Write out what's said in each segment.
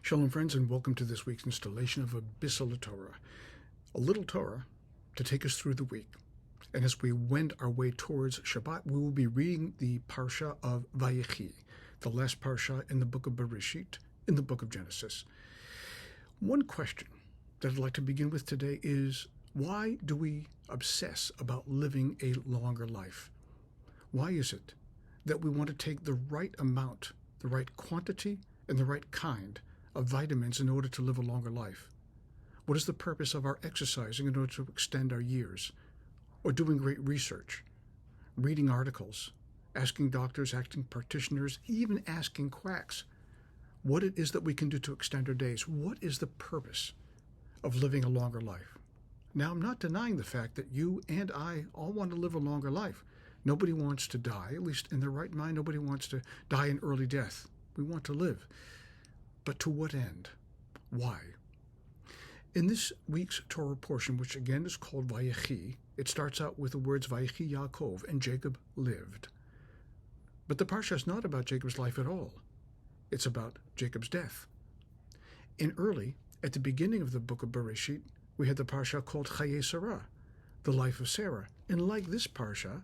Shalom, friends, and welcome to this week's installation of Abyssal Torah, a little Torah to take us through the week. And as we wend our way towards Shabbat, we will be reading the Parsha of Vayihi, the last Parsha in the book of Bereshit, in the book of Genesis. One question that I'd like to begin with today is, why do we obsess about living a longer life? Why is it that we want to take the right amount, the right quantity, and the right kind of vitamins in order to live a longer life? What is the purpose of our exercising in order to extend our years? Or doing great research, reading articles, asking doctors, asking practitioners, even asking quacks what it is that we can do to extend our days? What is the purpose of living a longer life? Now, I'm not denying the fact that you and I all want to live a longer life. Nobody wants to die, at least in their right mind. Nobody wants to die an early death. We want to live. But to what end? Why? In this week's Torah portion, which again is called Vayihi, it starts out with the words Vayihi Yaakov, and Jacob lived. But the parsha is not about Jacob's life at all. It's about Jacob's death. At the beginning of the book of Bereshit, we had the parsha called Chayei Sarah, the life of Sarah. And like this parsha,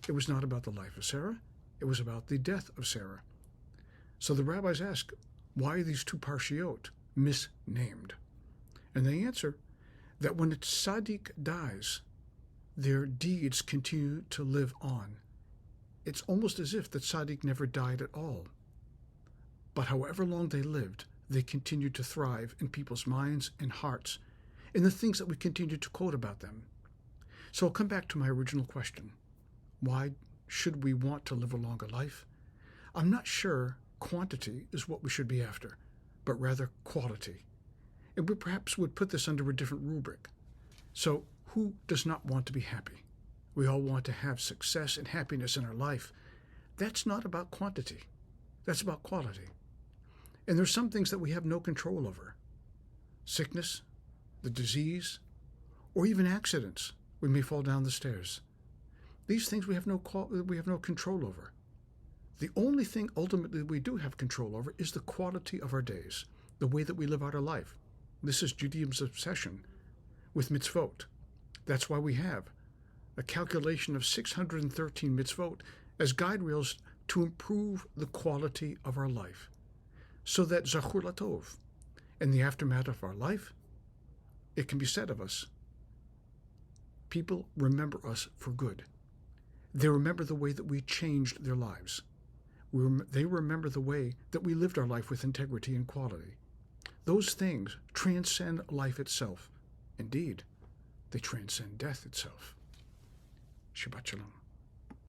it was not about the life of Sarah, it was about the death of Sarah. So the rabbis ask, why are these two parshiot misnamed? And they answer that when a tzaddik dies, their deeds continue to live on. It's almost as if the tzaddik never died at all. But however long they lived, they continued to thrive in people's minds and hearts, in the things that we continue to quote about them. So I'll come back to my original question. Why should we want to live a longer life? I'm not sure quantity is what we should be after, but rather quality. And we perhaps would put this under a different rubric. So who does not want to be happy? We all want to have success and happiness in our life. That's not about quantity. That's about quality. And there's some things that we have no control over. Sickness, the disease, or even accidents. We may fall down the stairs. These things we have no control over. The only thing ultimately we do have control over is the quality of our days, the way that we live out our life. This is Judaism's obsession with mitzvot. That's why we have a calculation of 613 mitzvot as guide rails to improve the quality of our life, so that Zachur Latov, in the aftermath of our life, it can be said of us, people remember us for good. They remember the way that we changed their lives. They remember the way that we lived our life with integrity and quality. Those things transcend life itself. Indeed, they transcend death itself. Shabbat Shalom.